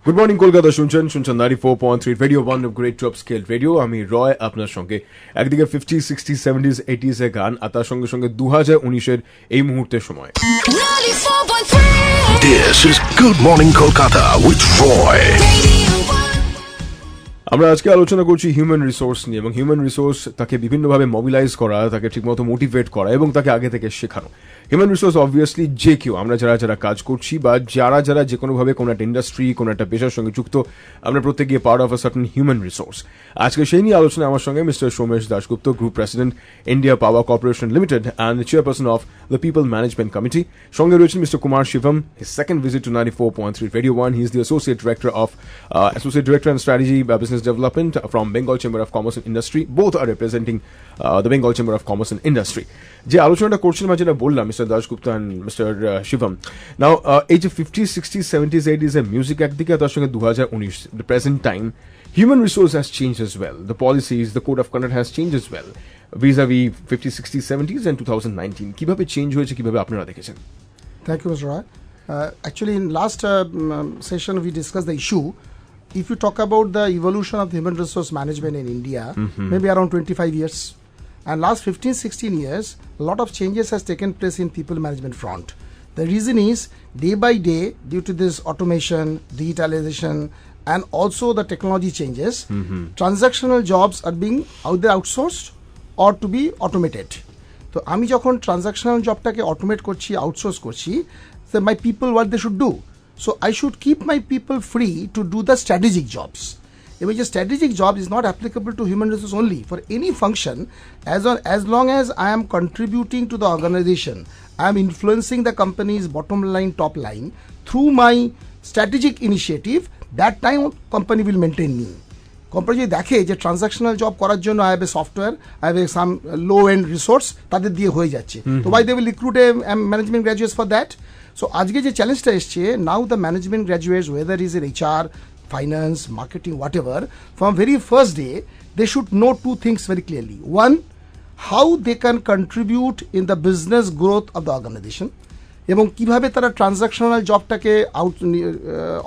Good morning Kolkata শুনছেন 94.3 radio one of great top scale radio. আমি রয় আপনার সঙ্গে। একদিকে 50, 60, 70s, 80s এর গান, আর তার সঙ্গে সঙ্গে 2019-এর এই মুহূর্তের সময়। This is Good Morning Kolkata with Roy. আমরা আজকে আলোচনা করছি হিউম্যান রিসোর্স নিয়ে, এবং হিউম্যান রিসোর্স তাকে বিভিন্নভাবে মোবিলাইজ করা, তাকে ঠিকমতো মোটিভেট করা এবং তাকে আগে থেকে শেখানো। হিউম্যান রিসোর্স অবভিয়াসলি যে কেউ, আমরা যারা যারা কাজ করছি বা যারা যারা যে কোনোভাবে কোনো একটা ইন্ডাস্ট্রি, কোনো একটা পেশার সঙ্গে যুক্ত, আমরা প্রত্যেকে part of a certain human resource. আজকে সেই নিয়ে আলোচনা আমার সঙ্গে mister Somesh Dasgupta, group president, India power corporation limited and chairperson of the people management committee. সঙ্গে রয়েছেন mister Kumar Shivam, his second visit to 94.3 radio one. He is the associate director and strategy business development from Bengal Chamber of Commerce and Industry. Both are representing the Bengal Chamber of Commerce and Industry. যে আলোচনাটা করছিলাম, যেটা বললাম mister Dasgupta and mister Shivam, now এই যে 50, 60, 70s, 80s এর music একদিকে, তার সঙ্গে 2019 the present time, human resource has changed as well. The policies, the code of conduct has changed as well vis-a-vis 50, 60, 70s and 2019. কিভাবে চেঞ্জ হয়েছে, কিভাবে আপনারা দেখেছেন? Thank you, Mr. Roy. Actually, in last session we discussed the issue. If you talk about the evolution of the human resource management in India, maybe around 25 years, and last 15, 16 years, a lot of changes has taken place in people management front. The reason is, day by day, due to this automation, digitalization, and also the technology changes, transactional jobs are being either outsourced or to be automated. So, আমি যখন transactional জবটাকে automate করছি, outsource করছি, so my people what they should do? So I should keep my people free to do the strategic jobs. If a strategic job is not applicable to human resource only, for any function, as long as I am contributing to the organization, I am influencing the company's bottom line, top line through my strategic initiative, that time company will maintain me. Company যদি দেখে যে transactional job করার জন্য I have a software, I have a some low end resource, তাদের দিয়ে হয়ে যাচ্ছে, তো why they will recruit a management graduates for that. So আজকে যে চ্যালেঞ্জটা এসছে, now the management graduates, whether is in HR, finance, marketing, whatever, from very first day they should know two things very clearly. One, how they can contribute in the business growth of the organisation, এবং কিভাবে তারা transactional জবটাকে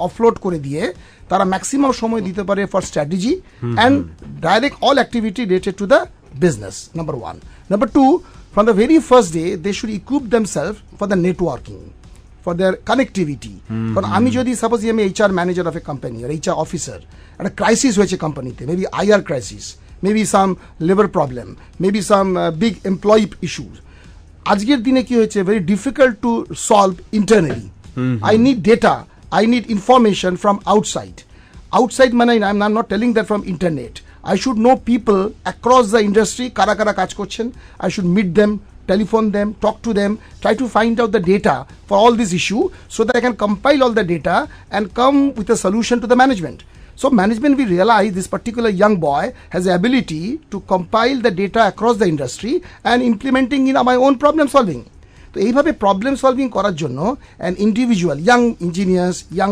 offload করে দিয়ে তারা maximum সময় দিতে পারে for strategy and direct all activity related to the business, number one. Number two, from the very first day they should equip themselves for the networking, for their connectivity. কারণ আমি যদি suppose আমি HR manager of a company আর HR officer, একটা crisis হয়েছে কোম্পানিতে, maybe IR crisis, maybe some labour problem, maybe some big employee issues, আজকের দিনে কি হয়েছে, very difficult to solve internally. I need data, I need information from outside. Outside মানে I'm not telling that from internet. I should know people across the industry, কারা কারা কাজ করছেন. I should meet them, telephone them, talk to them, try to find out the data for all this issue so that I can compile all the data and come with a solution to the management. So management will realize this particular young boy has the ability to compile the data across the industry and implementing in my own problem solving. তো এইভাবে problem solving করার জন্য and individual young engineers, young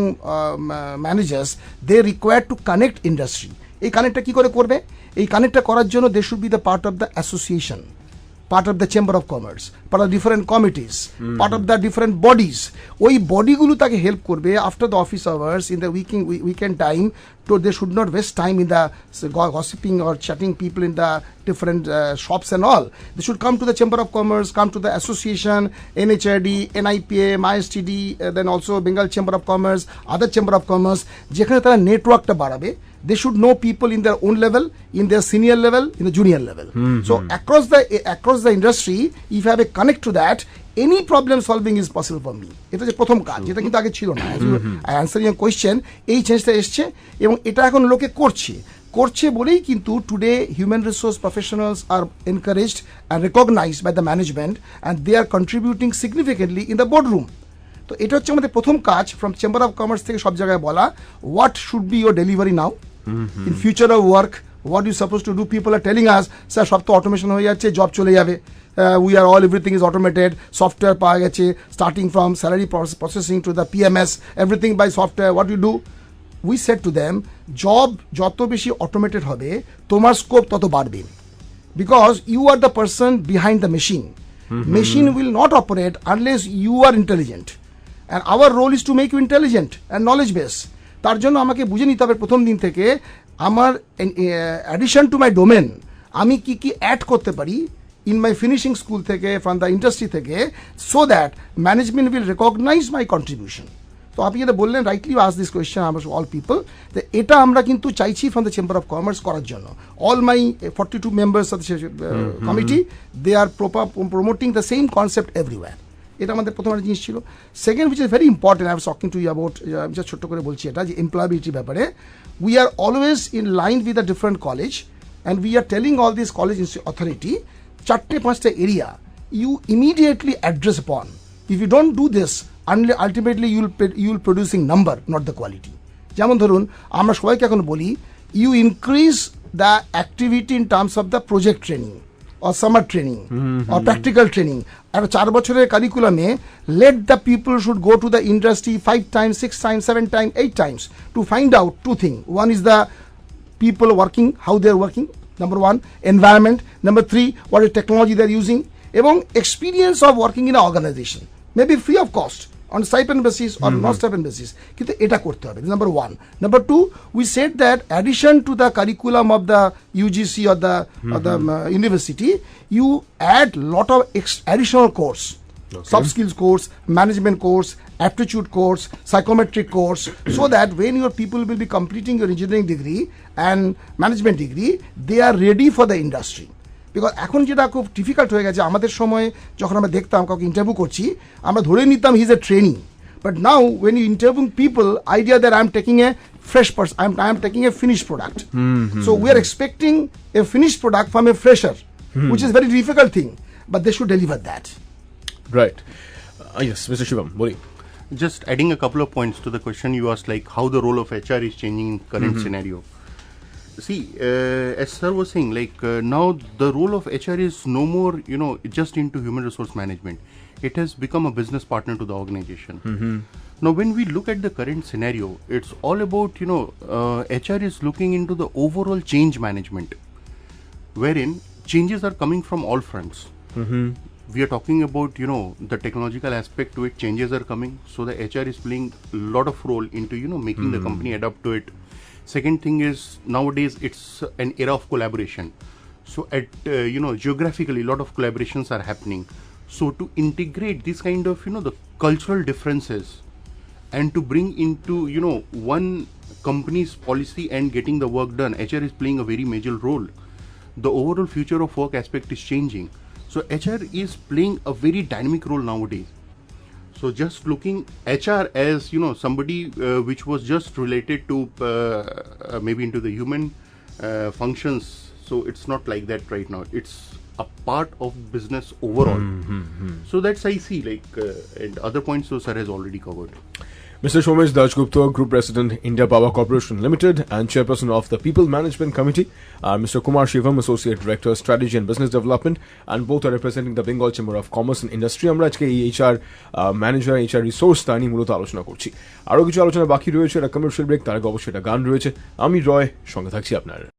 managers, they required to connect industry. এই কানেক্টটা কী করে করবে? এই কানেক্টটা করার জন্য they should be the part of the association, part of the Chamber of Commerce, part of different committees, part of the different bodies. ওই বডিগুলো তাকে হেল্প করবে after the office hours, in the weekend time, so they should not waste time in the gossiping or chatting people in the different shops and all. They should come to the Chamber of Commerce, come to the association, NHRD, NIPA, MISTD, then also Bengal Chamber of Commerce, other Chamber of Commerce, যেখানে তারা নেটওয়ার্কটা বাড়াবে। They should know people in their own level, in their senior level, in the junior level. So across the industry, if I have a connect to that, any problem solving is possible for me. এটা যে প্রথম কাজ, যেটা কিন্তু আগে ছিল না। Answering a question, এই চেঞ্জটা এসছে এবং এটা এখন লোকে করছে বলেই কিন্তু today human resource professionals are encouraged and recognised by the management and they are contributing significantly in the boardroom. তো এটা হচ্ছে আমাদের প্রথম কাজ ফ্রম চেম্বার অফ কমার্স থেকে সব জায়গায় বলা, what should be your delivery now in future of work, what you supposed to do. People are telling us, sir, সব তো অটোমেশন হয়ে যাচ্ছে, জব চলে যাবে, we are all, everything is automated, software পাওয়া গেছে, starting from salary processing to the PMS, everything by software. What you do? We said to them, job যত বেশি automated হবে, তোমার স্কোপ তত বাড়বে, because you are the person behind the machine. Machine will not operate unless you are intelligent, and our role is to make you intelligent and knowledge based. তার জন্য আমাকে বুঝে নিতে হবে প্রথম দিন থেকে আমার অ্যাডিশন টু মাই ডোমেন আমি কি কি অ্যাড করতে পারি in my finishing school থেকে from the industry থেকে, so that management will recognize my contribution. তো আপনি যেটা বললেন, rightly as this question all people, এটা আমরা কিন্তু চাইছি from the chamber of commerce করার জন্য। All my 42 members of the committee, they are promoting the same concept everywhere. এটা আমাদের প্রথম একটা জিনিস ছিল। Second, which is very important, I was talking to you about, আমি যা ছোট্ট করে বলছি এটা, যে এমপ্লয়াবিলিটির ব্যাপারে, we are always in line with the different college, and we are telling all this college authority, 4-5টা area you immediately address upon. If you don't do this, ultimately you will producing number, not the quality. যেমন ধরুন আমরা সবাইকে এখন বলি, you increase the activity in terms of the project training or summer training or practical training. একটা 4 বছরের কারিকুলামে let the people should go to the industry 5 times, 6 times, 7 times, 8 times to find out 2 things. One is the people working, how they are working, number 1, environment, number 3, what is technology they are using, এবং experience of working in an organization, maybe free of cost, on stipend basis or not stipend basis, কিন্তু এটা করতে হবে, number 1. Number 2, we said that addition to the curriculum of the UGC or the university, you add lot of additional course, soft skills course, management course, aptitude course, psychometric course, so that when your people will be completing your engineering degree and management degree, they are ready for the industry. Because এখন যেটা খুব difficult হয়ে গেছে, আমাদের সময় যখন আমরা দেখতাম কাউকে ইন্টারভিউ করছি, আমরা ধরে নিতাম he is a training, but now when you interview people, idea that I am taking a fresh person, I am taking a finish product, so we are expecting a finish product from a fresher, which is very difficult thing, but they should deliver that. Right, yes mister Shivam, বলি। Just adding a couple of points to the question you asked, like how the role of HR is changing in current scenario. See, as sir was saying, like now the role of HR is no more, just into human resource management. It has become a business partner to the organization. Now, when we look at the current scenario, it's all about, HR is looking into the overall change management, wherein changes are coming from all fronts. We are talking about, the technological aspect to it, changes are coming. So the HR is playing a lot of role into, making the company adapt to it. Second thing is, nowadays it's an era of collaboration. So at, geographically, a lot of collaborations are happening. So to integrate this kind of, the cultural differences and to bring into, one company's policy and getting the work done, HR is playing a very major role. The overall future of work aspect is changing. So HR is playing a very dynamic role nowadays. So just looking HR as, somebody which was just related to maybe into the human functions. So it's not like that right now. It's a part of business overall. So that's I see, like, and other points so sir has already covered. Mr. Shomesh Dashgupta, Group President, India Power Corporation Limited and Chairperson of the People Management Committee, Mr. Kumar Shivam, Associate Director, Strategy and Business Development, and both are representing the Bengal Chamber of Commerce and Industry. আমরা আজকে এই HR manager, HR resource তা নিয়ে মূলত আলোচনা করছি। আরও কিছু আলোচনা বাকি রয়েছে, একটা কমার্শিয়াল ব্রেক, তার আগে অবশ্যই একটা গান রয়েছে। আমি রয়, সঙ্গে থাকছি আপনার।